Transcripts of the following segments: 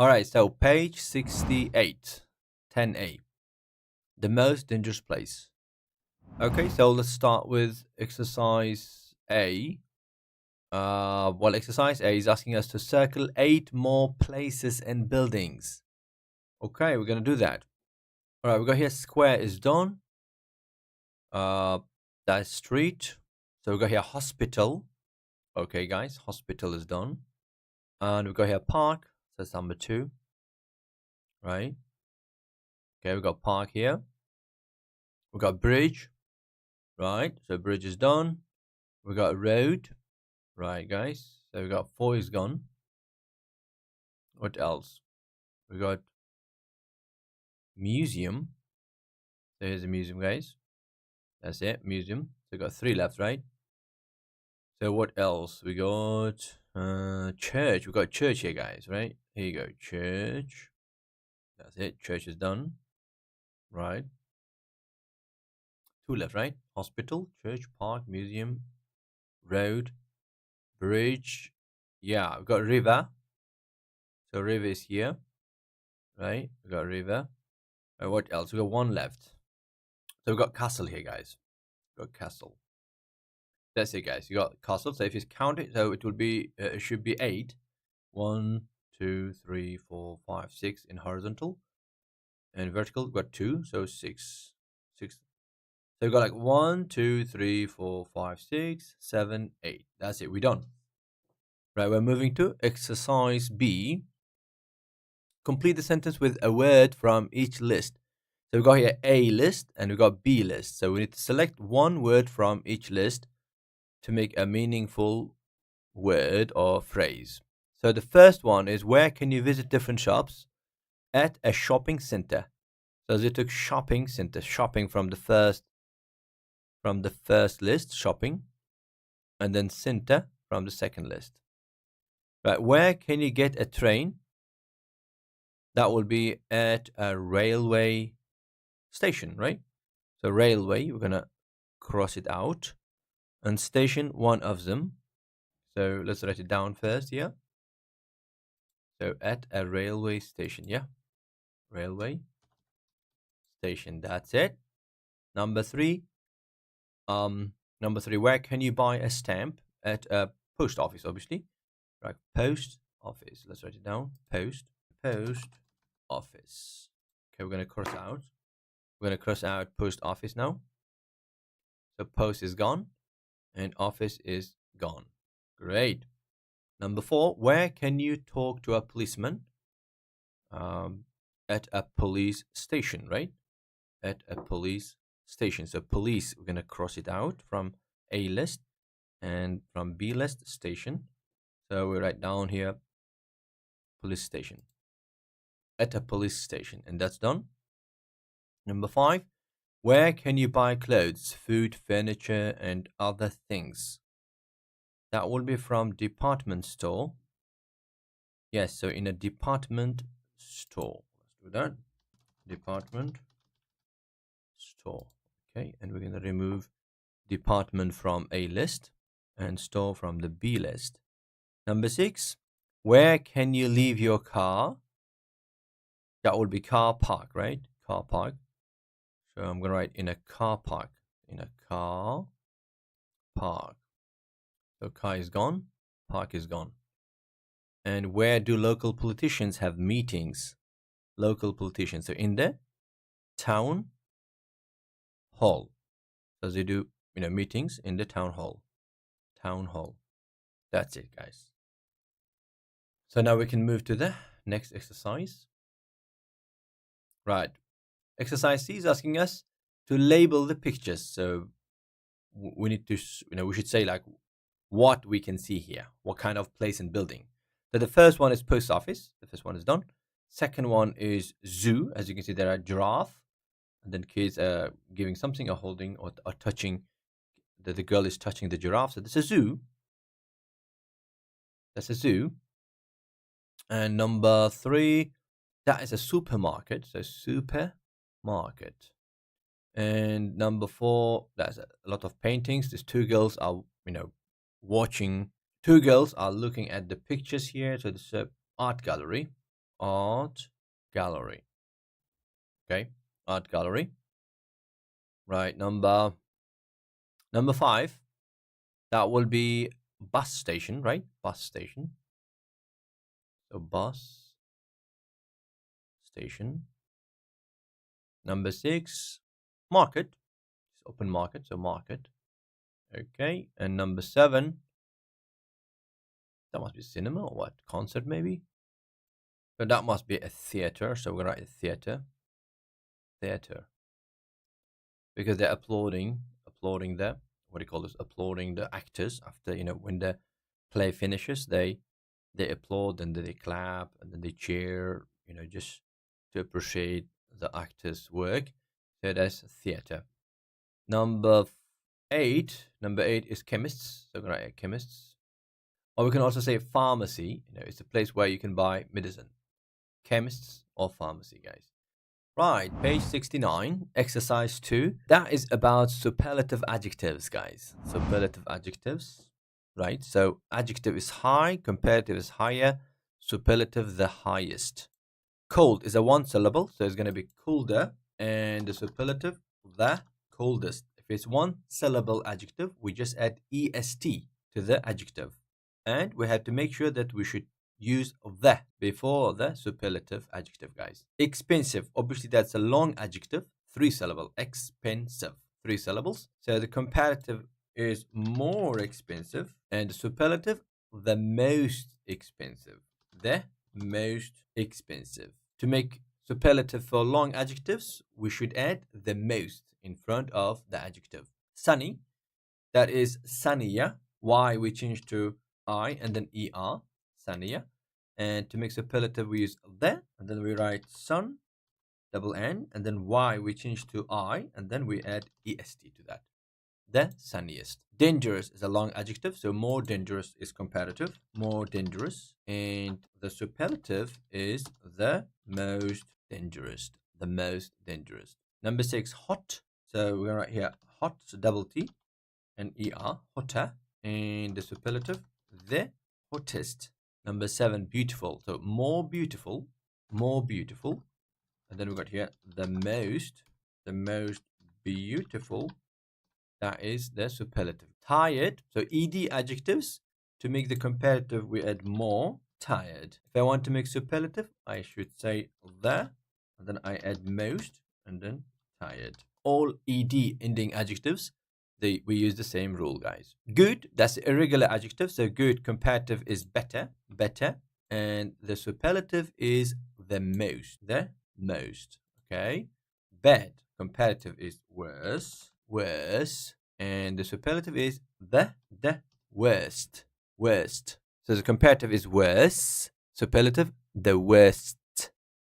All right, so page 68, 10A, the most dangerous place. Okay, so let's start with exercise A. Well, exercise A is asking us to circle 8 more places and buildings. Okay, we're going to do that. All right, we got here square is done. That's street. So we got here hospital. Okay, guys, hospital is done. And we got here park. So that's number 2. Right. Okay, we got park here. We got bridge. Right. So bridge is done. We got road. Right, guys. So we got 4 is gone. What else? We got museum. So here's a museum, guys. That's it, museum. So we got 3 left, right? So what else? We got church. We got church here, guys, right? Here you go, church. That's it. Church is done. Right. 2 left, right? Hospital, church, park, museum, road, bridge. Yeah, we got river. So river is here, right? We got river. What else? We got 1 left. So we got castle here, guys. We got castle. That's it, guys. You got castle. So if you count it, so it will be it should be 8. 1, 2, 3, 4, 5, 6 in horizontal, and vertical we got 2, so 6. So we got like 1, 2, 3, 4, 5, 6, 7, 8. That's it. We're done. Right. We're moving to exercise B. Complete the sentence with a word from each list. So we got here A list and we got B list. So we need to select 1 word from each list to make a meaningful word or phrase. So the first one is, where can you visit different shops? At a shopping center. So they took shopping center, shopping from the first list, shopping, and then center from the second list. Right, where can you get a train? That will be at a railway station, right? So railway, we're gonna cross it out, and station, 1 of them. So let's write it down first here. So at a railway station, yeah, railway station. That's it. Number 3. Where can you buy a stamp? At a post office, obviously. Right, post office. Let's write it down. Post office. Okay, we're gonna cross out. We're gonna cross out post office now. So post is gone, and office is gone. Great. Number 4. Where can you talk to a policeman? At a police station, right? At a police station. So police, we're gonna cross it out from A list, and from B list, station. So we write down here police station. At a police station, and that's done. Number 5. Where can you buy clothes, food, furniture, and other things? That will be from department store. Yes, so in a department store. Let's do that. Department store. Okay, and we're going to remove department from A list and store from the B list. Number 6. Where can you leave your car? That will be car park, right? Car park. So I'm going to write in a car park. In a car park. So car is gone. Park is gone. And where do local politicians have meetings? Local politicians. So in the town hall. So they do, meetings in the town hall. Town hall. That's it, guys. So now we can move to the next exercise. Right. Exercise C is asking us to label the pictures. So we need to, we should say like what we can see here, what kind of place and building. So the first one is post office. The first one is done. Second one is zoo. As you can see, there are giraffe, and then kids are giving something or holding or touching. The girl is touching the giraffe. So this is a zoo. That's a zoo. And number 3, that is a supermarket. So supermarket. And number 4, that's a lot of paintings. These 2 girls are, watching. 2 girls are looking at the pictures here. So this is an art gallery art gallery. Okay, art gallery. Right, number 5. That will be bus station, right? Bus station. So bus station. Number 6, market. It's open market, so market. Okay, and number 7, that must be cinema or what? Concert maybe? So that must be a theater. So we're gonna write theater. Theater. Because they're applauding the, what do you call this? Applauding the actors after, when the play finishes, they applaud and then they clap and then they cheer, just to appreciate the actor's work. So that's theater. Number 8 is chemists. So we're gonna write chemists. Or we can also say pharmacy. It's a place where you can buy medicine. Chemists or pharmacy, guys. Right, page 69, exercise 2. That is about superlative adjectives, guys. Superlative adjectives, right? So adjective is high, comparative is higher, superlative the highest. Cold is a one syllable, so it's going to be colder, and the superlative the coldest. If it's one syllable adjective, we just add est to the adjective. And we have to make sure that we should use the before the superlative adjective, guys. Expensive, obviously that's a long adjective, 3 syllable. Expensive, 3 syllables. So the comparative is more expensive, and the superlative the most expensive. The most expensive. To make superlative for long adjectives, we should add the most in front of the adjective. Sunny, that is sunnier. Y we change to I and then er, sunnier. And to make superlative, we use the, and then we write sun, double N, and then Y we change to I, and then we add est to that. The sunniest. Dangerous is a long adjective, so more dangerous is comparative. More dangerous. And the superlative is the most dangerous. The most dangerous. Number 6, hot. So we're going to write here hot, so double T and er, hotter. And the superlative, the hottest. Number 7, beautiful. So more beautiful, more beautiful. And then we got here the most beautiful. That is the superlative. Tired. So ed adjectives. To make the comparative, we add more. Tired. If I want to make superlative, I should say the, and then I add most, and then tired. All ed ending adjectives, we use the same rule, guys. Good, that's irregular adjective. So good comparative is better, and the superlative is the most. Okay. Bad comparative is worse, and the superlative is the worst. So the comparative is worse, superlative the worst,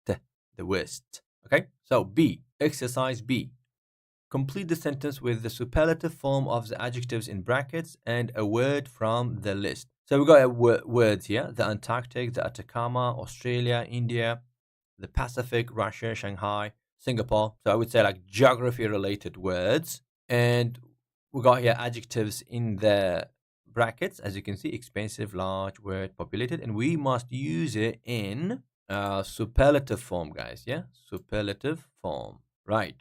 the worst. Okay. So B, exercise B. Complete the sentence with the superlative form of the adjectives in brackets and a word from the list. So we got words here: the Antarctic, the Atacama, Australia, India, the Pacific, Russia, Shanghai, Singapore. So I would say like geography related words. And we got here adjectives in the brackets, as you can see: expensive, large, word, populated, and we must use it in superlative form, guys. Yeah, superlative form. Right.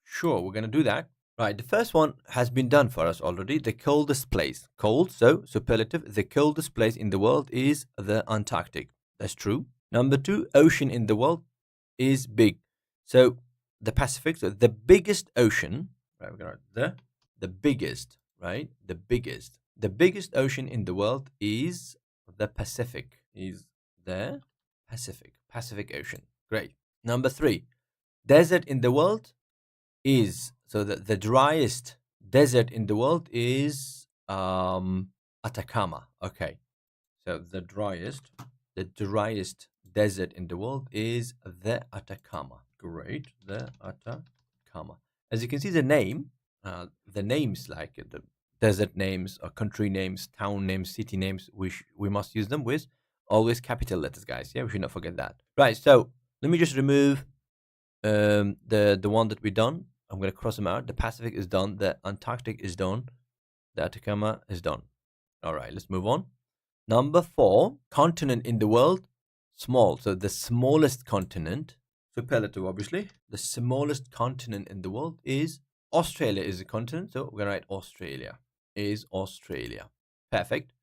Sure, we're going to do that. Right, the first one has been done for us already. The coldest place. Cold, so superlative. The coldest place in the world is the Antarctic. That's true. Number 2, ocean in the world is big. So the Pacific, so the biggest ocean, right, we're going to write the biggest, right? The biggest. The biggest ocean in the world is the Pacific. Pacific Ocean. Great. Number 3, desert in the world is, so the driest desert in the world is Atacama. Okay, so the driest desert in the world is the Atacama. Great, the Atacama. As you can see, the names like the desert names or country names, town names, city names, we must use them with always capital letters, guys. Yeah, we should not forget that. Right, so let me just remove the one that we done. I'm going to cross them out. The Pacific is done. The Antarctic is done. The Atacama is done. All right, let's move on. Number 4, continent in the world. Small. So the smallest continent, superlative obviously, the smallest continent in the world is Australia is a continent. So we're going to write Australia is Australia. Perfect.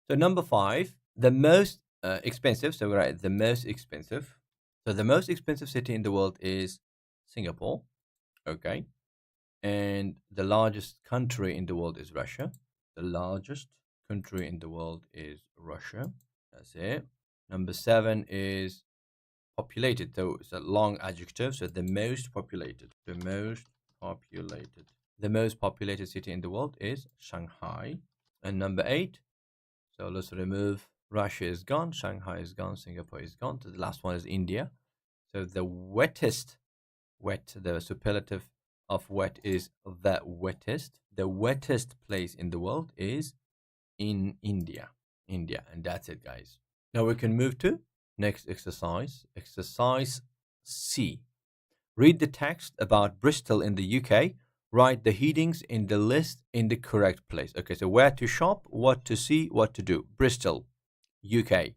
So number 5, the most expensive. So we're right, the most expensive. So the most expensive city in the world is Singapore. Okay. And the largest country in the world is Russia. The largest country in the world is Russia. That's it. Number 7 is populated. So it's a long adjective. So the most populated. The most populated. The most populated city in the world is Shanghai. And number 8. So let's remove Russia is gone, Shanghai is gone, Singapore is gone. So the last one is India. So the wettest, the superlative of wet is the wettest. The wettest place in the world is in India. India. And that's it, guys. Now we can move to next exercise. Exercise C. Read the text about Bristol in the UK. Write the headings in the list in the correct place. Okay, so where to shop, what to see, what to do. Bristol, UK.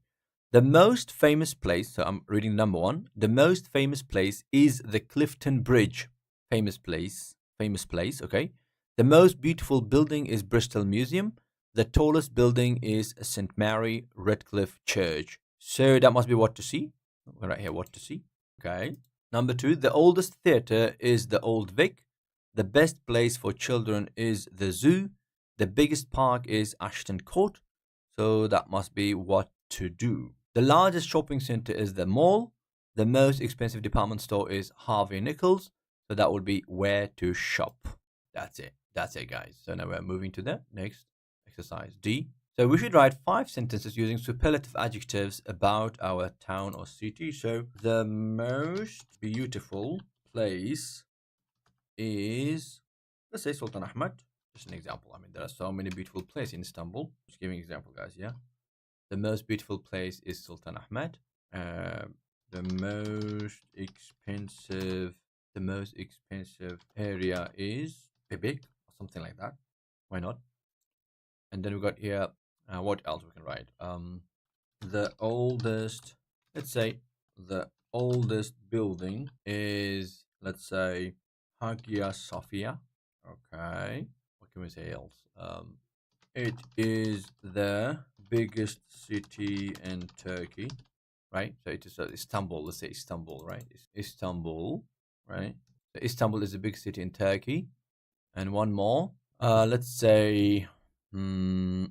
The most famous place, so I'm reading number 1. The most famous place is the Clifton Bridge. Famous place, okay. The most beautiful building is Bristol Museum. The tallest building is St. Mary Redcliffe Church. So that must be what to see. Right here, what to see. Okay. Number 2, the oldest theatre is the Old Vic. The best place for children is the zoo. The biggest park is Ashton Court. So that must be what to do. The largest shopping center is the mall. The most expensive department store is Harvey Nichols. So that would be where to shop. That's it. That's it, guys. So now we're moving to the next exercise, D. So we should write 5 sentences using superlative adjectives about our town or city. So the most beautiful place is, let's say, Sultan Ahmed. Just an example. I mean, there are so many beautiful places in Istanbul. Just giving an example, guys. Yeah. The most beautiful place is Sultan Ahmed. The most expensive area is Bebek or something like that. Why not? And then we got here. What else we can write? The oldest. Let's say the oldest building is, let's say, Hagia Sophia. Okay. What can we say else? It is the biggest city in Turkey, right? So it is Istanbul. Let's say Istanbul, right? Istanbul, right? So Istanbul is a big city in Turkey. And one more. Let's say the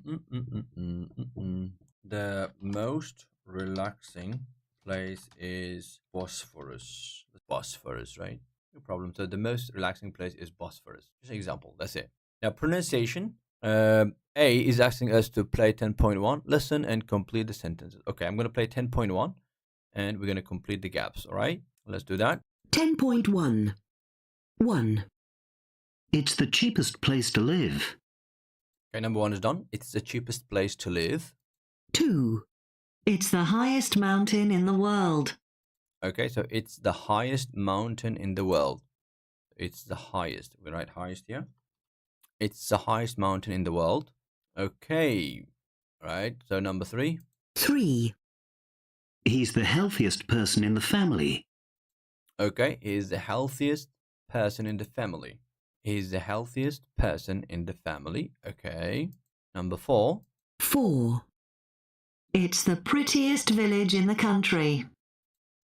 most relaxing place is Bosphorus. Bosphorus, right? No problem. So the most relaxing place is Bosphorus. Just an example. That's it. Now pronunciation. A is asking us to play 10.1. Listen and complete the sentences. Okay, I'm going to play 10.1 and we're going to complete the gaps. All right, let's do that. 10.1. 1. It's the cheapest place to live. Okay, number 1 is done. It's the cheapest place to live. 2. It's the highest mountain in the world. Okay, so it's the highest mountain in the world. It's the highest. We write highest here. It's the highest mountain in the world. Okay, right. So number 3. 3. He's the healthiest person in the family. Okay, he's the healthiest person in the family. He's the healthiest person in the family. Okay. Number 4. 4. It's the prettiest village in the country.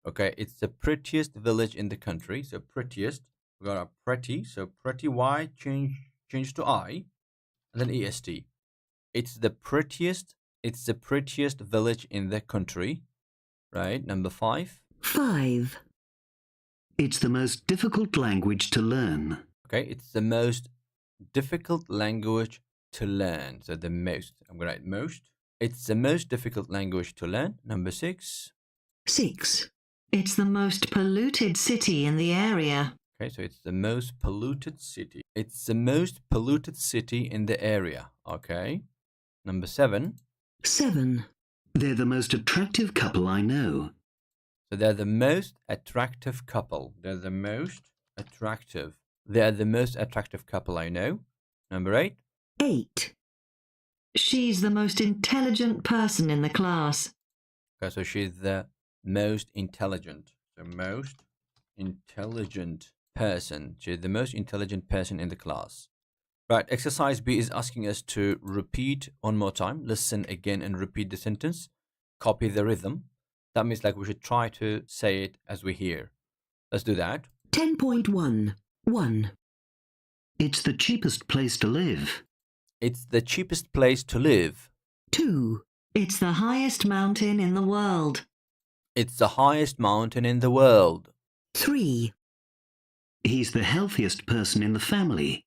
Okay, it's the prettiest village in the country. So prettiest, we got a pretty. So pretty Y change to I, and then est. It's the prettiest. It's the prettiest village in the country, right? Number 5. 5. It's the most difficult language to learn. Okay, it's the most difficult language to learn. So the most. I'm gonna write most. It's the most difficult language to learn. Number 6. 6. It's the most polluted city in the area. Okay, so it's the most polluted city. It's the most polluted city in the area. Okay. Number 7. 7. They're the most attractive couple I know. So they're the most attractive couple. They're the most attractive. They're the most attractive couple I know. Number 8. 8. She's the most intelligent person in the class. Okay, so she's the most intelligent. The most intelligent person. She's the most intelligent person in the class. Right, exercise B is asking us to repeat one more time, listen again and repeat the sentence, copy the rhythm. That means like we should try to say it as we hear. Let's do that. 10.1. 1. It's the cheapest place to live. It's the cheapest place to live. 2. It's the highest mountain in the world. It's the highest mountain in the world. 3. He's the healthiest person in the family.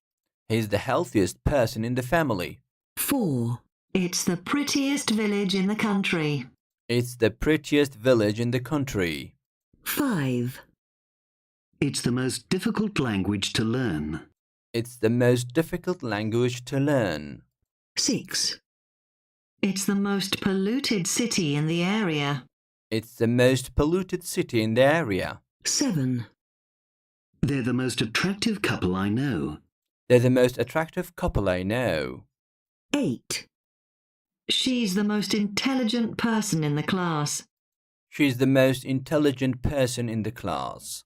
He's the healthiest person in the family. 4. It's the prettiest village in the country. It's the prettiest village in the country. 5. It's the most difficult language to learn. It's the most difficult language to learn. 6. It's the most polluted city in the area. It's the most polluted city in the area. 7. They're the most attractive couple I know. They're the most attractive couple I know. 8. She's the most intelligent person in the class. She's the most intelligent person in the class.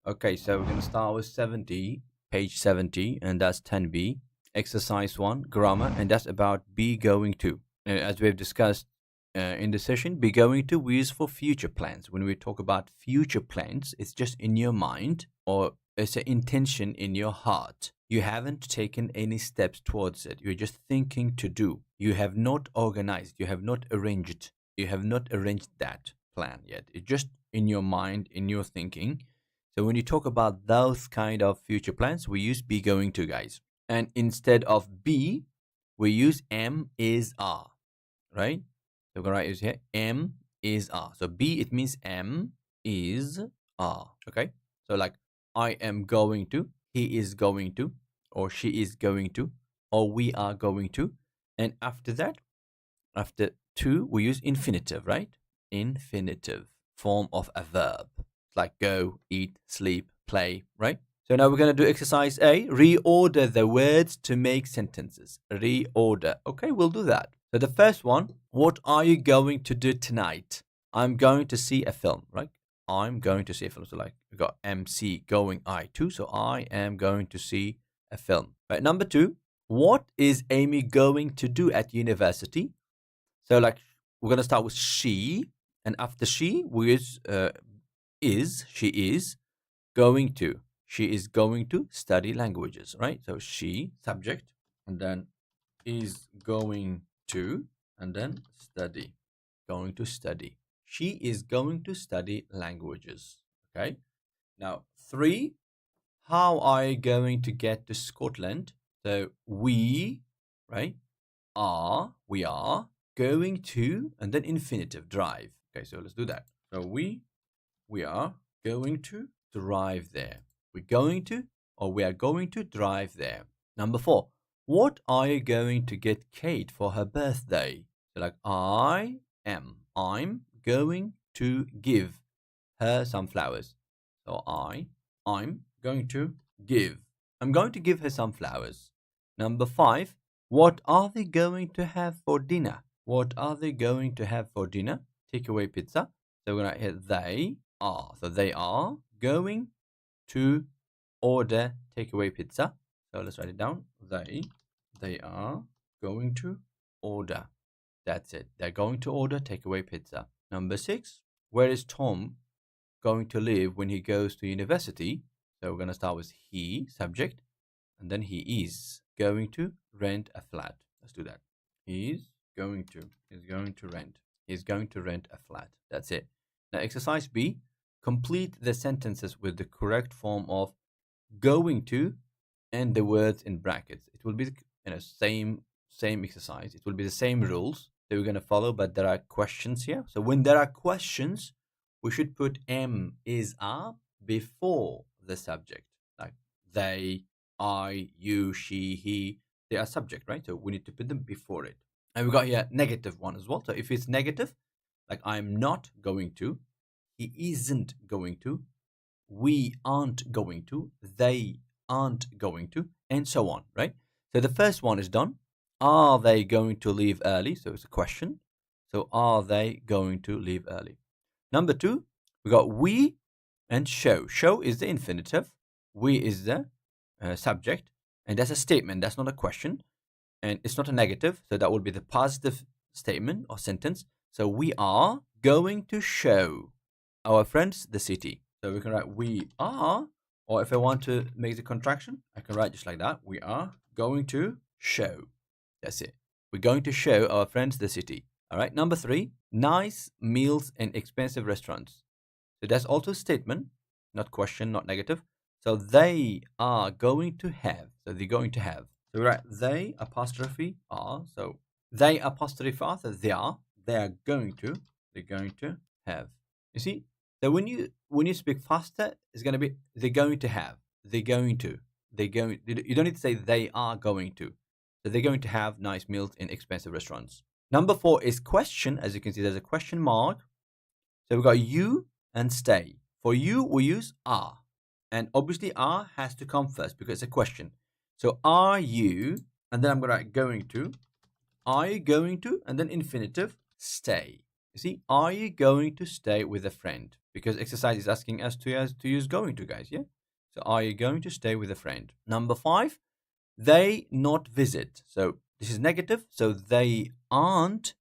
Okay, so we're going to start with 70, page 70, and that's 10b. Exercise 1, grammar, and that's about be going to. As we've discussed in the session, be going to we use for future plans. When we talk about future plans, it's just in your mind or it's an intention in your heart. You haven't taken any steps towards it. You're just thinking to do. You have not organized. You have not arranged. You have not arranged that plan yet. It's just in your mind, in your thinking. So when you talk about those kind of future plans, we use be going to, guys. And instead of be, we use am, is, are. Right? So we're going to write it here. Am, is, are. So be, it means am, is, are. Okay? So like I am going to, he is going to, or she is going to, or we are going to. And after that, after to, we use infinitive, right? Infinitive form of a verb. Like go, eat, sleep, play, right? So now we're going to do exercise A. Reorder the words to make sentences. Reorder. Okay, we'll do that. So the first one, what are you going to do tonight? I'm going to see a film, right? I'm going to see a film. So like we got MC going I too. So I am going to see a film. Right. Number 2, what is Amy going to do at university? So like we're going to start with she. And after she, we use she is going to. She is going to study languages, right? So she, subject, and then is going to, and then study. Going to study. She is going to study languages. Okay. Now, 3, how are you going to get to Scotland? So we, right, we are going to, and then infinitive, drive. Okay, so let's do that. So we are going to drive there. We're going to, or we are going to drive there. Number 4, what are you going to get Kate for her birthday? So like I'm going to give her some flowers. So I'm going to give. I'm going to give her some flowers. Number 5, what are they going to have for dinner? What are they going to have for dinner? Takeaway pizza. So we're going to hit they are. So they are going to order takeaway pizza. So let's write it down. They are going to order. That's it. They're going to order takeaway pizza. Number 6, where is Tom going to live when he goes to university? So we're going to start with he, subject, and then he is going to rent a flat. Let's do that. He's going to rent. He's going to rent a flat. That's it. Now exercise B, complete the sentences with the correct form of going to and the words in brackets. It will be same exercise. It will be the same rules that we're going to follow, but there are questions here. So when there are questions, we should put am, is, are before the subject. Like they, I, you, she, he, they are subject, right? So we need to put them before it. And we got here negative one as well. So if it's negative, like I'm not going to, he isn't going to, we aren't going to, they aren't going to, and so on, right? So the first one is done. Are they going to leave early? So it's a question. So are they going to leave early? Number 2, we got we and show. Show is the infinitive. We is the subject. And that's a statement. That's not a question. And it's not a negative. So that would be the positive statement or sentence. So we are going to show our friends the city. So we can write we are, or if I want to make the contraction, I can write just like that. We are going to show. That's it. We're going to show our friends the city. All right. Number 3, nice meals in expensive restaurants. So that's also a statement, not question, not negative. So they are going to have. So they're going to have. So we write they apostrophe are. So they apostrophe are. So they are. They are going to. They're going to have. You see. So when you speak faster, it's going to be they're going to have. They're going to. They're going. You don't need to say they are going to. So they're going to have nice meals in expensive restaurants. Number 4 is question. As you can see, there's a question mark. So we've got you and stay. For you, we use are. And obviously, are has to come first because it's a question. So are you, and then I'm going to write going to. Are you going to, and then infinitive, stay. You see, are you going to stay with a friend? Because exercise is asking us to use going to, guys, yeah? So are you going to stay with a friend? Number 5, they not visit. So this is negative. So they aren't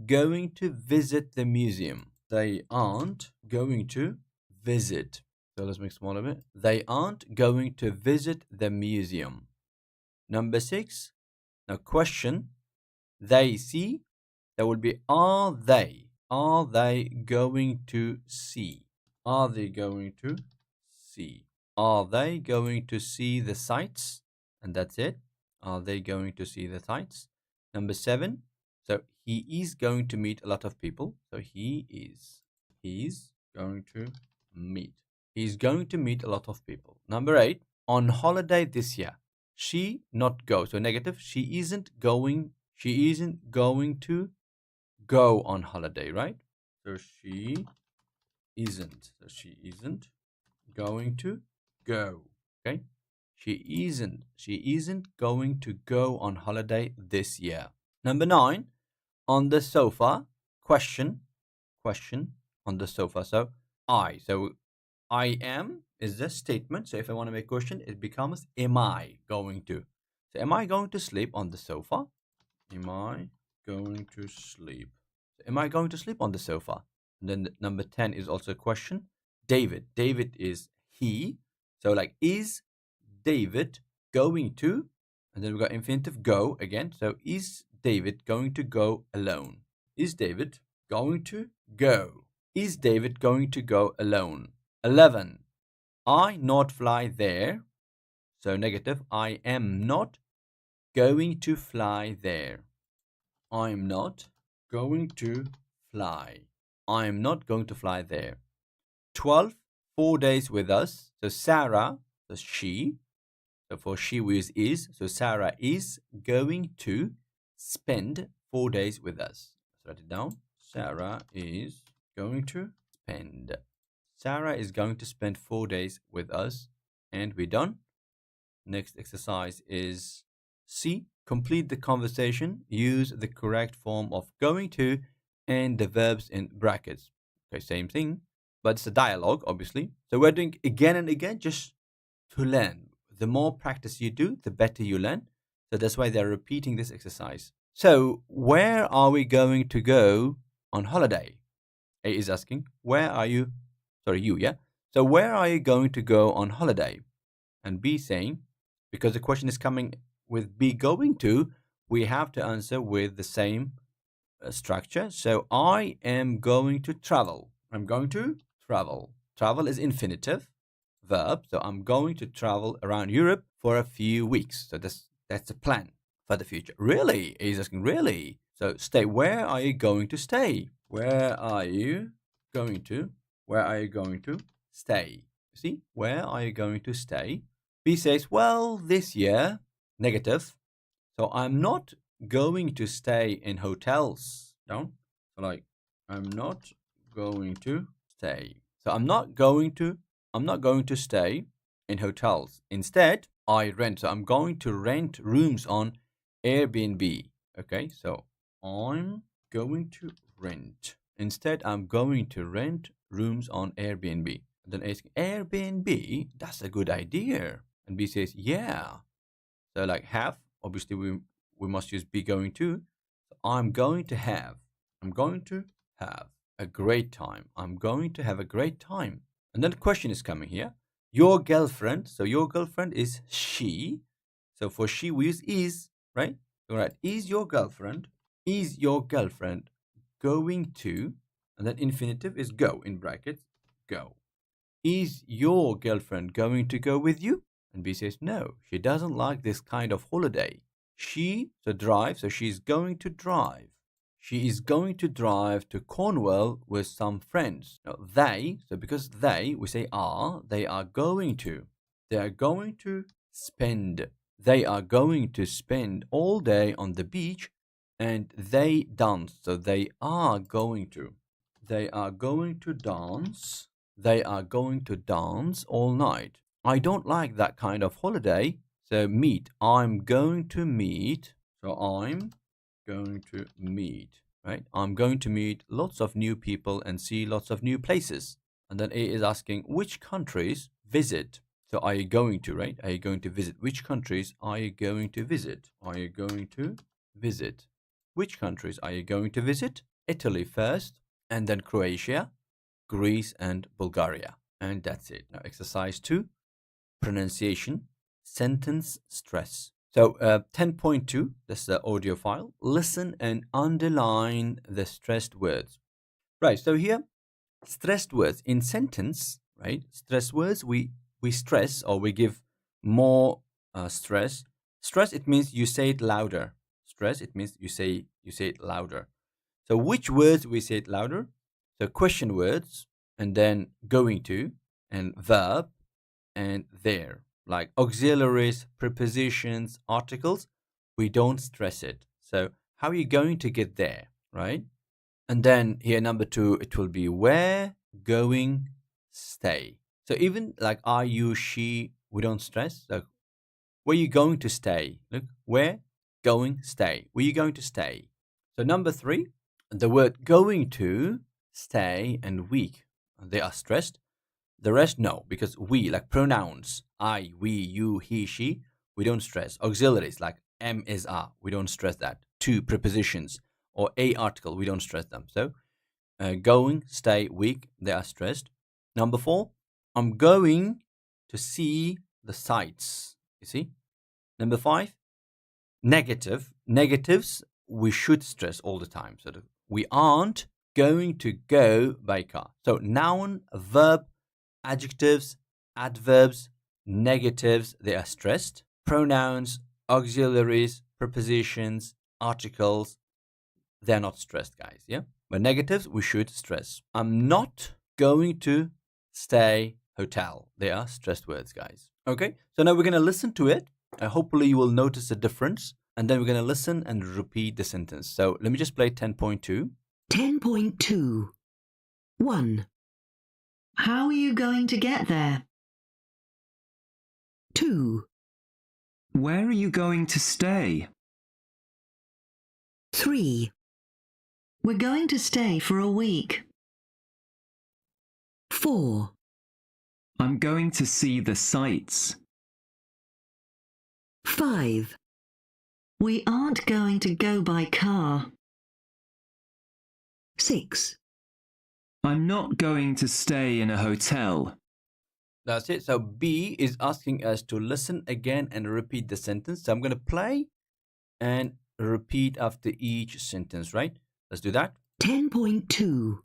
going to visit the museum. They aren't going to visit. So let's make small of it. They aren't going to visit the museum. Number 6, now question. They see. That would be are they? Are they going to see? Are they going to see? Are they going to see the sights? And that's it. Are they going to see the sights? Number 7. So he is going to meet a lot of people. So he's going to meet. He's going to meet a lot of people. Number 8. On holiday this year. She not go. So negative. She isn't going to go on holiday, right? So she isn't. So she isn't going to go. Okay. She isn't going to go on holiday this year. Number 9, on the sofa. Question on the sofa. So I am is the statement. So if I want to make a question, it becomes am I going to? So am I going to sleep on the sofa? Am I going to sleep? So am I going to sleep on the sofa? And then number 10 is also a question. David. David is he. So like is David going to? And then we got infinitive go again. So is David going to go alone? Is David going to go? Is David going to go alone? 11. I not fly there. So negative. I am not going to fly there. I'm not going to fly. I'm not going to fly there. 12. 4 days with us. So Sarah, so she. So for she we use is. So Sarah is going to spend 4 days with us. Let's write it down. Sarah is going to spend. Sarah is going to spend 4 days with us. And we're done. Next exercise is C. Complete the conversation. Use the correct form of going to and the verbs in brackets. Okay, same thing, but it's a dialogue, obviously. So we're doing again and again just to learn. The more practice you do, the better you learn. So that's why they're repeating this exercise. So where are we going to go on holiday? A is asking, where are you? Sorry, you, yeah? So where are you going to go on holiday? And B saying, because the question is coming with be going to, we have to answer with the same structure. So I am going to travel. I'm going to travel. Travel is infinitive verb. So I'm going to travel around Europe for a few weeks. So that's the plan for the future. Really? He's asking, really? So stay. Where are you going to stay? Where are you going to? Where are you going to stay? See, where are you going to stay? B says, well, this year, negative. So I'm not going to stay in hotels. Down. So like, I'm not going to stay. So I'm not going to stay in hotels. Instead, I rent. So I'm going to rent rooms on Airbnb. Okay, so I'm going to rent Instead, I'm going to rent rooms on Airbnb. And then ask Airbnb, that's a good idea. And B says, yeah. So like have, obviously we must use be going to. So I'm going to have. I'm going to have a great time. I'm going to have a great time. And then the question is coming here. Your girlfriend. So your girlfriend is she. So for she we use is, right? All right. Is your girlfriend going to, and then infinitive is go in brackets, go. Is your girlfriend going to go with you? And B says, no, she doesn't like this kind of holiday. She, so drive, so she's going to drive. She is going to drive to Cornwall with some friends. Now, they, so because they, we say are, they are going to. They are going to spend. They are going to spend all day on the beach and they dance. So they are going to. They are going to dance. They are going to dance all night. I don't like that kind of holiday. So meet. I'm going to meet. So I'm going to meet, right? I'm going to meet lots of new people and see lots of new places. And then A is asking which countries visit. So are you going to, right? Are you going to visit? Which countries are you going to visit? Are you going to visit? Which countries are you going to visit? Italy first, and then Croatia, Greece, and Bulgaria. And that's it. Now, exercise 2, pronunciation, sentence stress. So 10.2, that's the audio file. Listen and underline the stressed words. Right, so here, stressed words in sentence, right? Stressed words, we stress or we give more stress. Stress, it means you say it louder. Stress, it means you say it louder. So which words we say it louder? So question words, and then going to, and verb, and there. Like auxiliaries, prepositions, articles, we don't stress it. So how are you going to get there, right? And then here, number 2, it will be where, going, stay. So even like are you, she, we don't stress. So where are you going to stay? Look, where, going, stay. Where are you going to stay? So number 3, the word going to, stay, and week, they are stressed. The rest, no, because we, like pronouns, I, we, you, he, she, we don't stress. Auxiliaries, like am, is, are, we don't stress that. To, prepositions, or a article, we don't stress them. So, going, stay, week, they are stressed. Number 4, I'm going to see the sights. You see? Number 5, negative. Negatives, we should stress all the time. So, we aren't going to go by car. So, noun, verb, adjectives, adverbs, negatives, they are stressed. Pronouns, auxiliaries, prepositions, articles, they're not stressed, guys. Yeah. But negatives, we should stress. I'm not going to stay hotel. They are stressed words, guys. Okay. So now we're going to listen to it. Hopefully you will notice the difference. And then we're going to listen and repeat the sentence. So let me just play 10.2. 10.2. 1. How are you going to get there? 2. Where are you going to stay? 3. We're going to stay for a week. 4. I'm going to see the sights. 5. We aren't going to go by car. 6. I'm not going to stay in a hotel. That's it. So B is asking us to listen again and repeat the sentence. So I'm going to play and repeat after each sentence, right? Let's do that. 10.2.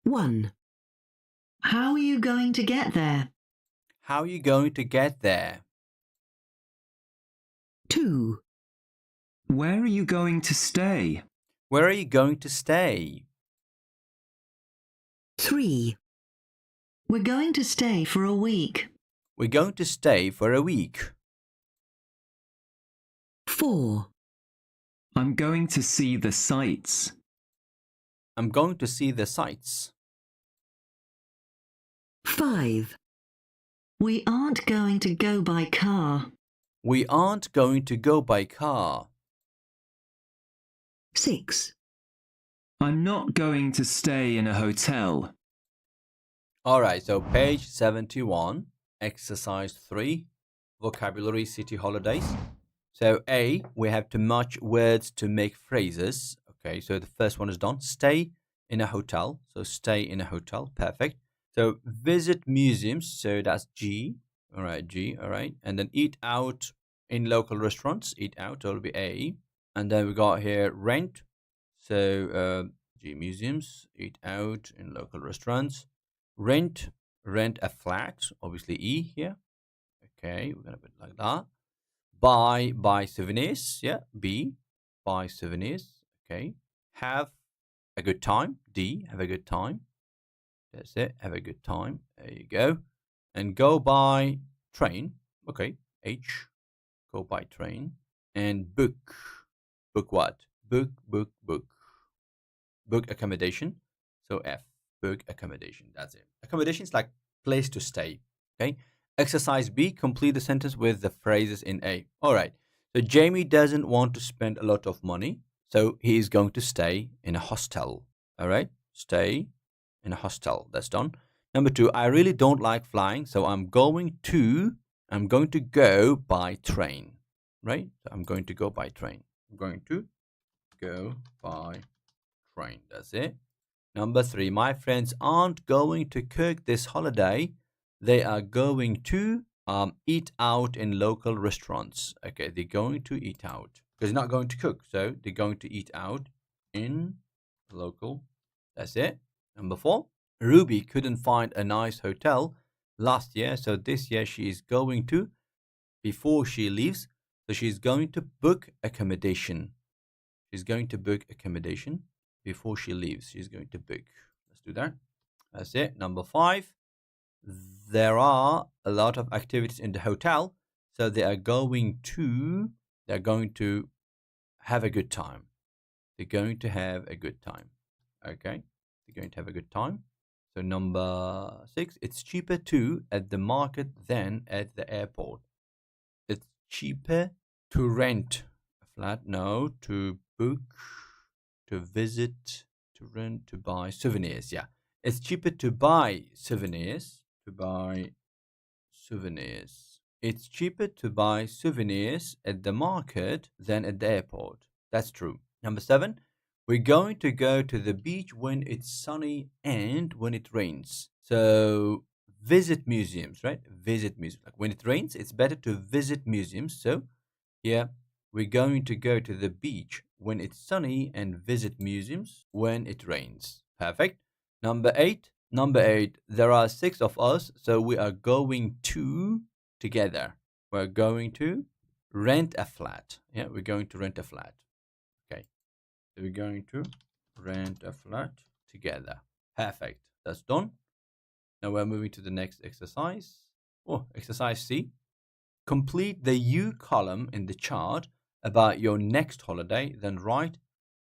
1. How are you going to get there? How are you going to get there? 2. Where are you going to stay? Where are you going to stay? 3. We're going to stay for a week. We're going to stay for a week. 4. I'm going to see the sights. I'm going to see the sights. 5. We aren't going to go by car. We aren't going to go by car. 6. I'm not going to stay in a hotel. All right, so page 71, exercise 3, vocabulary city holidays. So A, we have to match words to make phrases. Okay, so the first one is done. Stay in a hotel. So stay in a hotel. Perfect. So visit museums. So that's G. All right, G. All right. And then eat out in local restaurants. Eat out. That'll be A. And then we got here rent. So G, museums. Eat out in local restaurants. Rent. Rent a flat. Obviously E here. Okay, we're going to put it like that. Buy souvenirs. Yeah, B, buy souvenirs. Okay. Have a good time. D, have a good time. That's it. Have a good time. There you go. And go by train. Okay. H, go by train. And book. Book what? Book. Book accommodation. So F, book accommodation. That's it. Accommodation is like place to stay. Okay. Exercise B, complete the sentence with the phrases in A. All right. So Jamie doesn't want to spend a lot of money, so he is going to stay in a hostel. All right. Stay in a hostel. That's done. Number 2, I really don't like flying, so I'm going to go by train. Right? So I'm going to go by train. I'm going to go by train. That's it. Number 3, my friends aren't going to cook this holiday. They are going to eat out in local restaurants. Okay, they're going to eat out because they're not going to cook. So they're going to eat out in local. That's it. Number 4, Ruby couldn't find a nice hotel last year. So this year she is going to, before she leaves, so she's going to book accommodation. She's going to book accommodation before she leaves. She's going to book. Let's do that. That's it. Number 5, there are a lot of activities in the hotel, so they are going to have a good time. They're going to have a good time. Okay, they're going to have a good time. So number 6, it's cheaper to at the market than at the airport. It's cheaper to rent a flat, no, to book, to visit, to rent, to buy souvenirs. Yeah, it's cheaper to buy souvenirs. It's cheaper to buy souvenirs at the market than at the airport. That's true. Number 7, we're going to go to the beach when it's sunny and when it rains. So visit museums, right? Visit museums. Like when it rains, it's better to visit museums. So yeah, we're going to go to the beach when it's sunny and visit museums when it rains. Perfect. Number 8, there are 6 of us, so we are going to together. We're going to rent a flat. Yeah, we're going to rent a flat. Okay, so we're going to rent a flat together. Perfect. That's done. Now we're moving to the next exercise. Oh, exercise C. Complete the U column in the chart about your next holiday, then write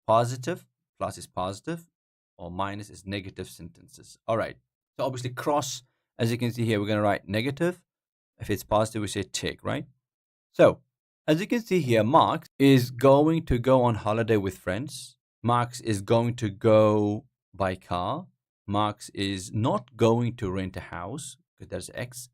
positive, plus is positive, or minus is negative sentences. All right. So obviously cross, as you can see here, we're going to write negative. If it's positive, we say tick, right? So as you can see here, Mark is going to go on holiday with friends. Mark is going to go by car. Mark is not going to rent a house because there's X.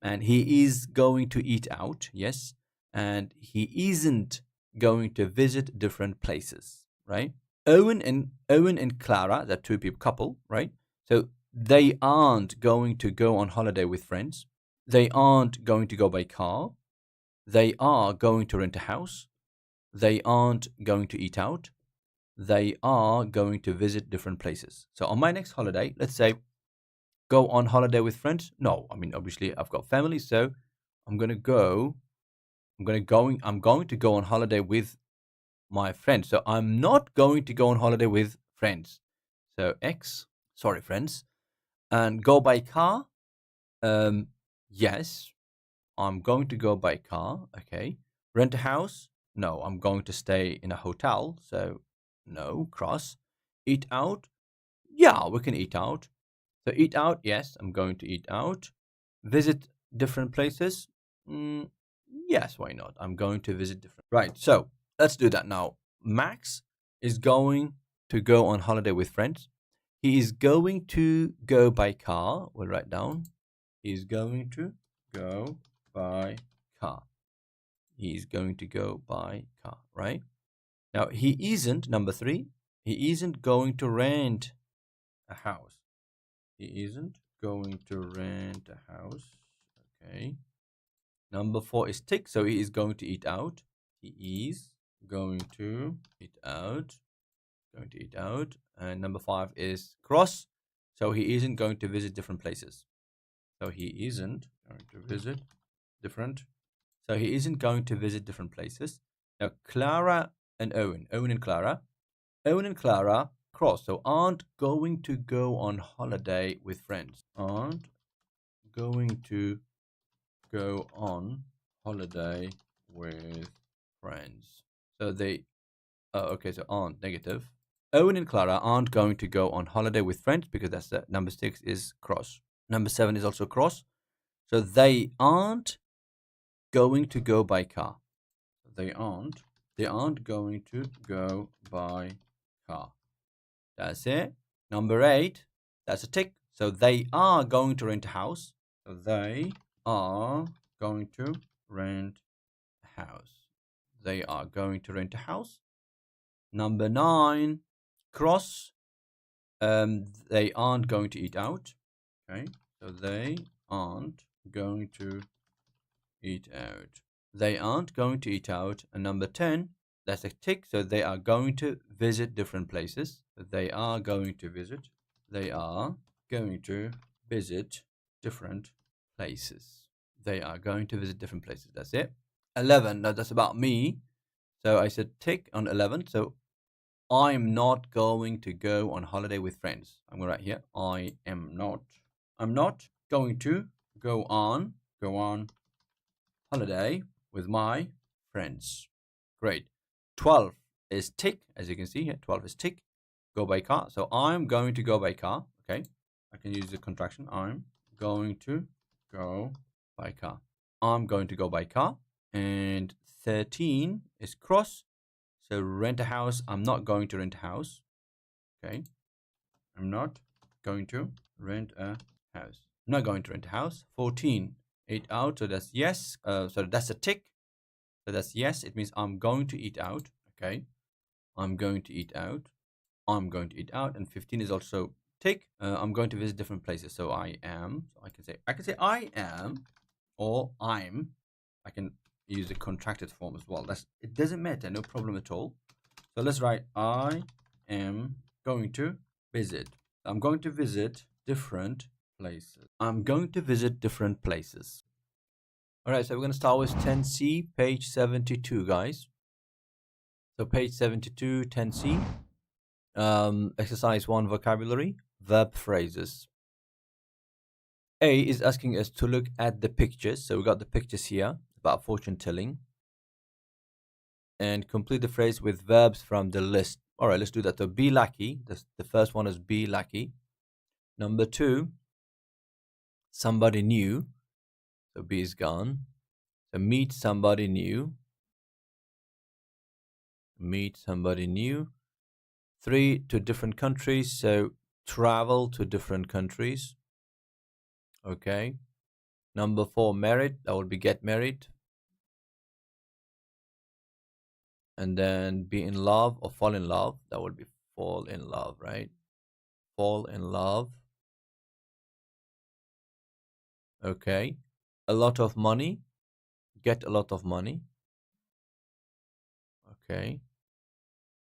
And he is going to eat out, yes. And he isn't going to visit different places, right? Owen and Clara, that two people couple, right? So they aren't going to go on holiday with friends. They aren't going to go by car. They are going to rent a house. They aren't going to eat out. They are going to visit different places. So on my next holiday, let's say go on holiday with friends. No, I mean obviously I've got family, so I'm going to go on holiday with my friends. So I'm not going to go on holiday with friends. So X, sorry friends. And go by car. Yes, I'm going to go by car. Okay. Rent a house? No, I'm going to stay in a hotel. So no, cross. Eat out? Yeah, we can eat out. So eat out? Yes, I'm going to eat out. Visit different places? Yes, why not? I'm going to visit different. Right. So let's do that now. Max is going to go on holiday with friends. He is going to go by car. We'll write down. He is going to go by car. He is going to go by car, right? Now, he isn't, number 3, he isn't going to rent a house. He isn't going to rent a house. Okay. Number 4 is tick, so he is going to eat out. He is going to eat out. Going to eat out. And number 5 is cross, so he isn't going to visit different places. So he isn't going to visit different. So he isn't going to visit different places. Now, Clara and Owen. Owen and Clara. Owen and Clara cross. So aren't going to go on holiday with friends. Aren't going to go on holiday with friends. So they, okay, so aren't negative. Owen and Clara aren't going to go on holiday with friends because that's the number 6 is cross. Number 7 is also cross. So they aren't going to go by car. They aren't going to go by car. That's it. Number 8, that's a tick. So they are going to rent a house. So they are going to rent a house. They are going to rent a house. Number 9, cross. They aren't going to eat out. Okay, so they aren't going to eat out. They aren't going to eat out. And number 10, that's a tick. So they are going to visit different places. They are going to visit. They are going to visit different places. They are going to visit different places. That's it. 11, now that's about me. So I said tick on 11. So I'm not going to go on holiday with friends. I'm going to write here. I'm not going to go on holiday with my friends. Great. 12 is tick, as you can see here. 12 is tick. Go by car. So I'm going to go by car. Okay. I can use the contraction. I'm going to go by car. I'm going to go by car. And 13 is cross. So rent a house. I'm not going to rent a house. Okay. I'm not going to rent a house. I'm not going to rent a house. 14, eat out. So that's yes. So that's a tick. So that's yes. It means I'm going to eat out. Okay. I'm going to eat out. I'm going to eat out. And 15 is also tick. I'm going to visit different places. So I am. So I can say I am or I'm. I can use the contracted form as well. It doesn't matter. No problem at all. So let's write I am going to visit. I'm going to visit different places. I'm going to visit different places. All right, so we're going to start with 10C, page 72, guys. So page 72, 10C. Exercise 1, vocabulary, verb phrases. A is asking us to look at the pictures. So we got the pictures here about fortune telling. And complete the phrase with verbs from the list. All right, let's do that. So be lucky. The first one is be lucky. Number 2, somebody new. So be is gone. So meet somebody new. Meet somebody new. 3, to different countries. So travel to different countries. Okay. Number 4, married. That would be get married. And then be in love or fall in love. That would be fall in love, right? Fall in love. Okay. A lot of money. Get a lot of money. Okay.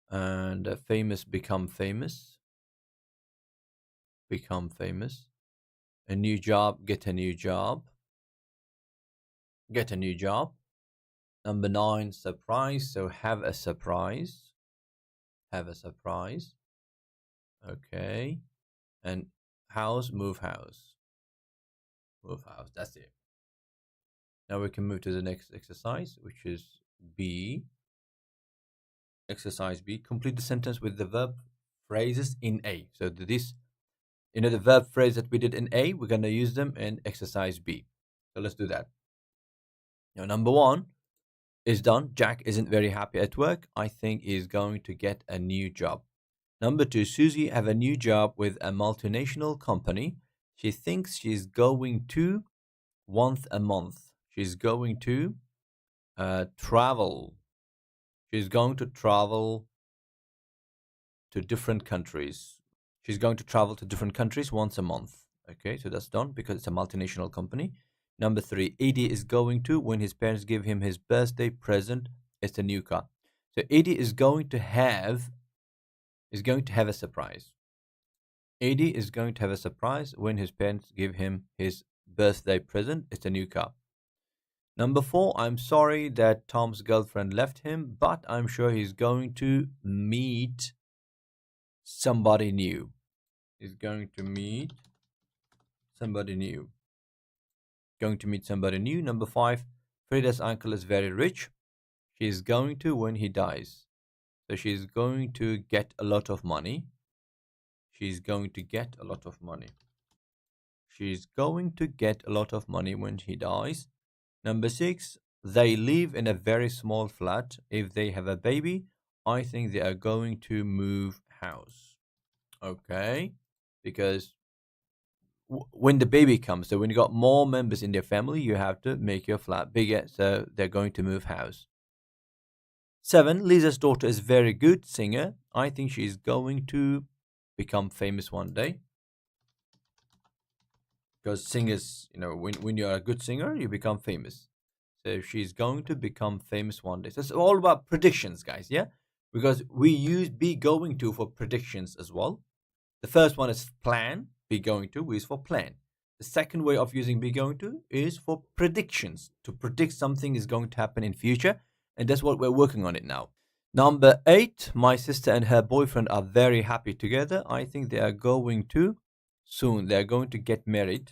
And famous, become famous. Become famous. A new job, get a new job. Get a new job. Number 9, surprise. So have a surprise. Have a surprise. Okay. And house, move house. Move house. That's it. Now we can move to the next exercise, which is B. Exercise B. Complete the sentence with the verb phrases in A. So this, the verb phrase that we did in A, we're going to use them in exercise B. So let's do that. Now, number 1 is done. Jack isn't very happy at work. I think he's going to get a new job. Number 2, Susie have a new job with a multinational company. She thinks she's going to once a month. She's going to travel. She's going to travel to different countries. She's going to travel to different countries once a month. Okay, so that's done because it's a multinational company. Number 3, Eddie is going to, when his parents give him his birthday present, it's a new car. So Eddie is going to have a surprise. Eddie is going to have a surprise when his parents give him his birthday present. It's a new car. Number 4, I'm sorry that Tom's girlfriend left him, but I'm sure he's going to meet somebody new. He's going to meet somebody new. Going to meet somebody new. Number 5, Frida's uncle is very rich. She's going to when he dies. So she's going to get a lot of money. She's going to get a lot of money. She's going to get a lot of money when he dies. Number 6, they live in a very small flat. If they have a baby, I think they are going to move house. Okay, because when the baby comes, so when you got more members in their family, you have to make your flat bigger. So they're going to move house. 7, Lisa's daughter is very good singer. I think she's going to become famous one day. Because singers, when you're a good singer, you become famous. So she's going to become famous one day. So it's all about predictions, guys, yeah? Because we use be going to for predictions as well. The first one is plan. Be going to is for plan. The second way of using be going to is for predictions. To predict something is going to happen in future. And that's what we're working on it now. Number 8, my sister and her boyfriend are very happy together. I think they are going to soon. They're going to get married.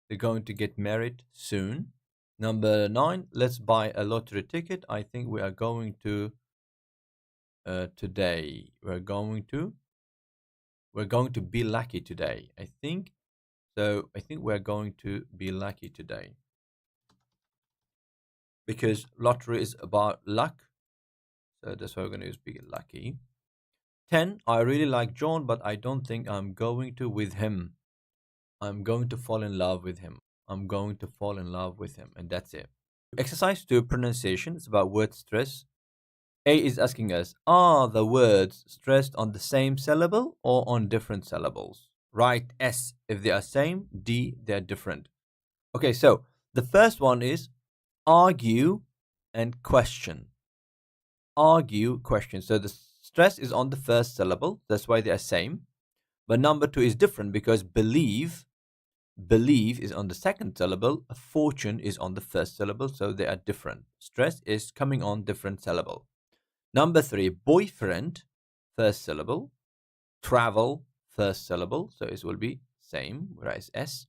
They're going to get married soon. Number 9, let's buy a lottery ticket. I think we are going to today. We're going to be lucky today. I think we're going to be lucky today. Because lottery is about luck. So that's why we're going to use be lucky. 10, I really like John, but I don't think I'm going to with him. I'm going to fall in love with him. I'm going to fall in love with him. And that's it. Exercise 2, pronunciation. It's about word stress. A is asking us, are the words stressed on the same syllable or on different syllables? Write S if they are same, D, they are different. Okay, so the first one is argue and question. Argue, question. So the stress is on the first syllable. That's why they are same. But number 2 is different because believe is on the second syllable. Fortune is on the first syllable. So they are different. Stress is coming on different syllable. Number 3, boyfriend, first syllable. Travel, first syllable. So it will be same, whereas S.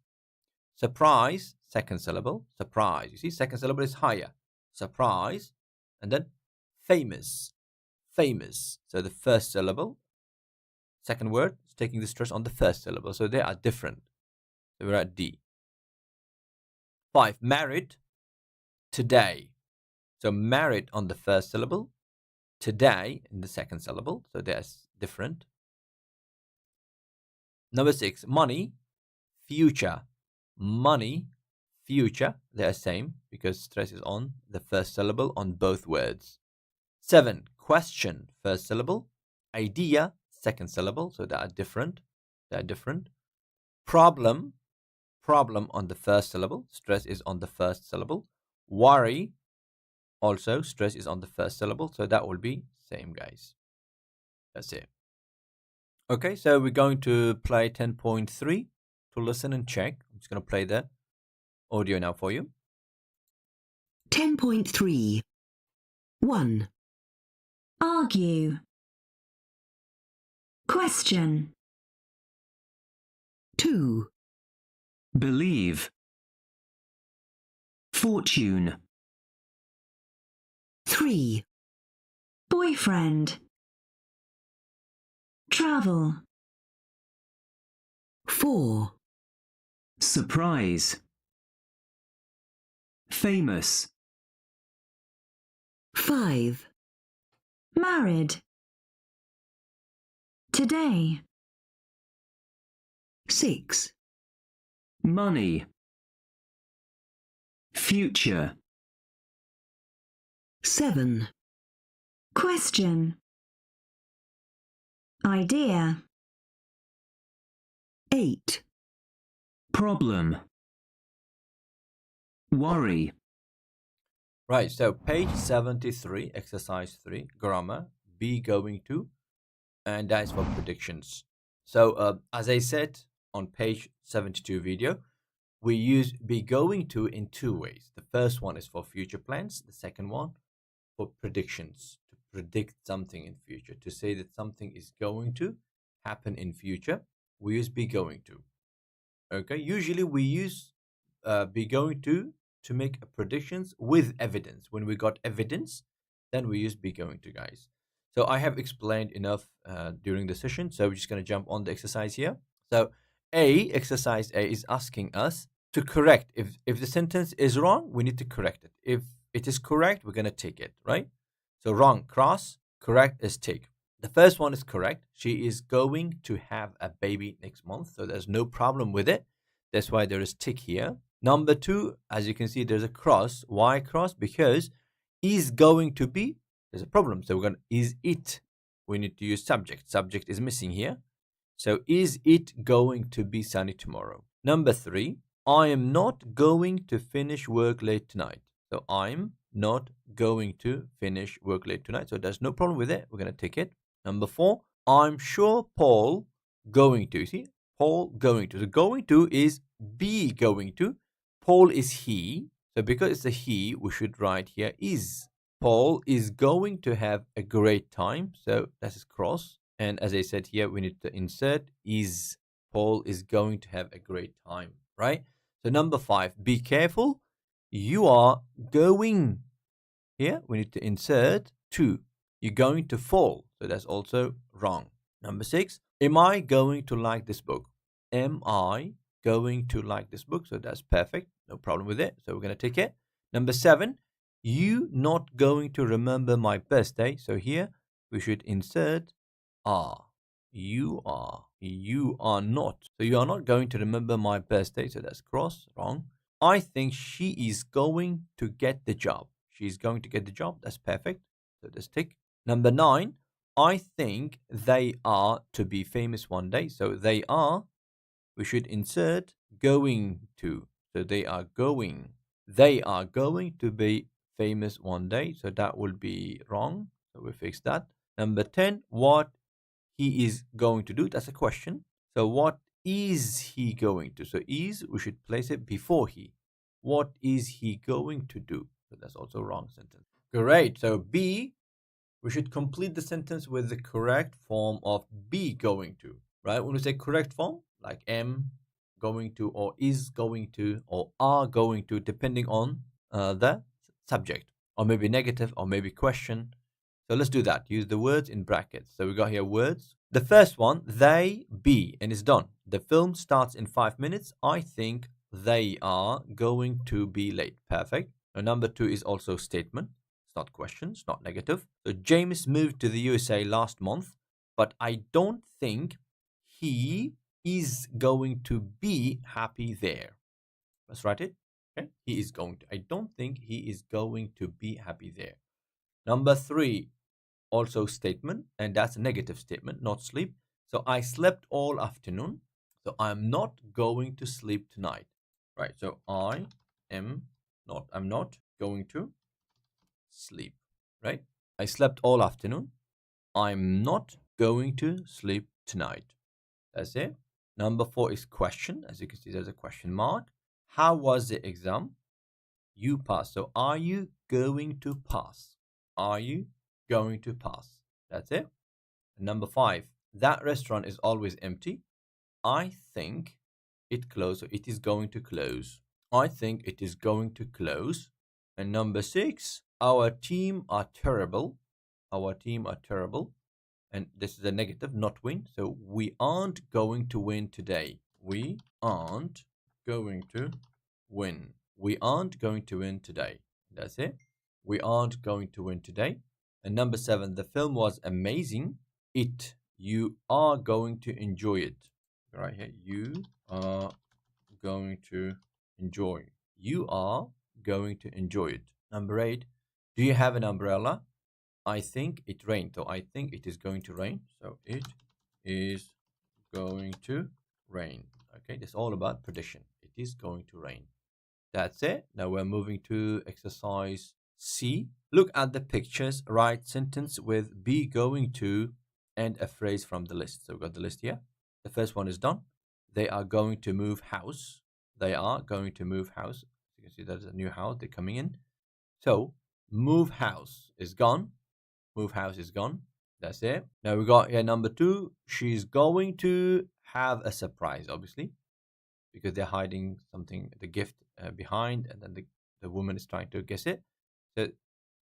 Surprise, second syllable. Surprise. You see, second syllable is higher. Surprise. And then famous. Famous. So the first syllable. Second word is taking the stress on the first syllable. So they are different. So we're at D. 5, married, today. So married on the first syllable. Today in the second syllable. So they're different. Number 6, money, future. Money, future, they're same because stress is on the first syllable on both words. 7, question, first syllable. Idea, second syllable, so they are different. Problem on the first syllable. Stress is on the first syllable. Worry, also stress is on the first syllable, so that will be same, guys. That's it. Okay, so we're going to play 10.3 to listen and check. I'm just going to play the audio now for you. 10.3. 1. Argue. Question. 2. Believe. Fortune. 3. Boyfriend. Travel. 4. Surprise. Famous. 5. Married. Today. 6. Money. Future. 7. Question. Idea. 8. Problem. Worry. Right, so page 73, exercise 3, grammar, be going to, and that is for predictions. So as I said on page 72 video, we use be going to in two ways. The first one is for future plans. The second one for predictions, to predict something in future, to say that something is going to happen in future. We use be going to. Okay, usually we use be going to make predictions with evidence. When we got evidence, then we use be going to, guys. So I have explained enough during the session, so we're just going to jump on the exercise here. So exercise A is asking us to correct. If the sentence is wrong, we need to correct it. If it is correct, we're going to tick it, right? So wrong, cross, correct is tick. The first one is correct. She is going to have a baby next month, so there's no problem with it. That's why there is tick here. Number 2, as you can see, there's a cross. Why cross? Because is going to be, there's a problem. So we're going to, is it? We need to use subject. Subject is missing here. So is it going to be sunny tomorrow? Number 3, I am not going to finish work late tonight. So I'm not going to finish work late tonight. So there's no problem with it. We're going to tick it. Number 4, I'm sure Paul going to. See, Paul going to. So going to is be going to. Paul is he. So because it's a he, we should write here is. Paul is going to have a great time. So that is cross. And as I said here, we need to insert is. Paul is going to have a great time, right? So number 5, be careful. You are going. Here we need to insert to. You're going to fall. So that's also wrong. Number 6, am I going to like this book? Am I going to like this book? So that's perfect. No problem with it. So we're going to tick it. Number 7, you not going to remember my birthday. So here we should insert are. You are. You are not. So you are not going to remember my birthday. So that's cross, wrong. I think she is going to get the job. She's going to get the job. That's perfect. So that's tick. Number 9, I think they are to be famous one day. So they are, we should insert going to. So they are going. They are going to be famous one day. So that will be wrong. So we fix that. Number 10, what he is going to do. That's a question. So what is he going to? So is, we should place it before he. What is he going to do? So that's also wrong sentence. Great. So B, we should complete the sentence with the correct form of be going to, right? When we say correct form, like am going to, or is going to, or are going to, depending on the subject, or maybe negative, or maybe question. So let's do that. Use the words in brackets. So we got here words. The first one, they be, and it's done. The film starts in 5 minutes. I think they are going to be late. Perfect. Now, number 2 is also statement. It's not question. It's not negative. So James moved to the USA last month, but I don't think he is going to be happy there. Let's write it. Okay. He is going to. I don't think he is going to be happy there. Number 3, also statement, and that's a negative statement, not sleep. So I slept all afternoon. So I'm not going to sleep tonight. Right. So I'm not going to sleep. Right. I slept all afternoon. I'm not going to sleep tonight. That's it. Number 4 is question. As you can see, there's a question mark. How was the exam? You passed. So are you going to pass? Are you going to pass? That's it. Number 5, that restaurant is always empty. I think it closed. So it is going to close. I think it is going to close. And number 6, our team are terrible. Our team are terrible. And this is a negative, not win. So we aren't going to win today. We aren't going to win. We aren't going to win today. That's it. We aren't going to win today. And number 7, the film was amazing. It You are going to enjoy it. Right here. You are going to enjoy. You are going to enjoy it. Number 8. Do you have an umbrella? I think it rained. So I think it is going to rain. So it is going to rain. Okay, that's all about prediction. It is going to rain. That's it. Now we're moving to exercise C. Look at the pictures. Write sentence with be going to and a phrase from the list. So we've got the list here. The first one is done. They are going to move house. They are going to move house. You can see there's a new house. They're coming in. So move house is gone. Move house is gone. That's it. Now we got here number 2. She's going to have a surprise, obviously, because they're hiding something, the gift behind, and then the woman is trying to guess it. So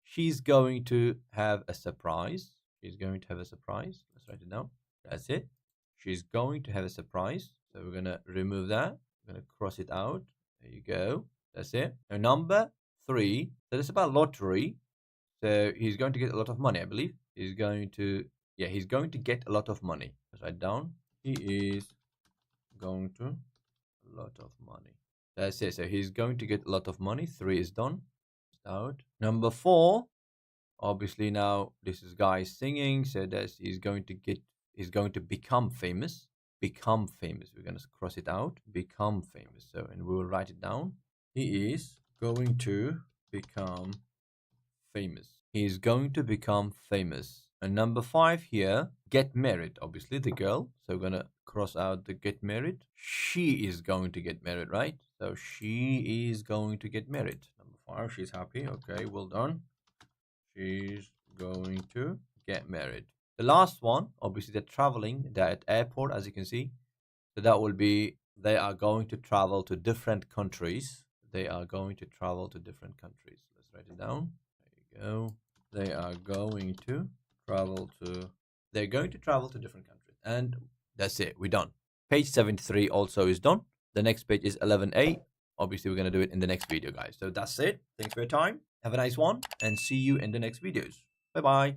she's going to have a surprise. She's going to have a surprise. Let's write it down. That's it. She's going to have a surprise. So we're going to remove that. We're going to cross it out. There you go. That's it. Now number 3. So it's about lottery. So he's going to get a lot of money, I believe. He's going to get a lot of money. Let's write down. He is going to a lot of money. That's it. So he's going to get a lot of money. 3 is done. Out. Number 4. Obviously now this is guy singing. So that's he's going to become famous. Become famous. We're going to cross it out. Become famous. So and we will write it down. He is going to become famous. He is going to become famous. And number 5 here, get married. Obviously the girl. So we're going to cross out the get married. She is going to get married, right? So she is going to get married. Number 5, she's happy. Okay, well done. She's going to get married. The last one, obviously they're traveling. They're at airport, as you can see. So that will be, they are going to travel to different countries. They are going to travel to different countries. Let's write it down. There you go. They're going to travel to different countries. And that's it. We're done. Page 73 also is done. The next page is 11A. Obviously, we're going to do it in the next video, guys. So that's it. Thanks for your time. Have a nice one and see you in the next videos. Bye-bye.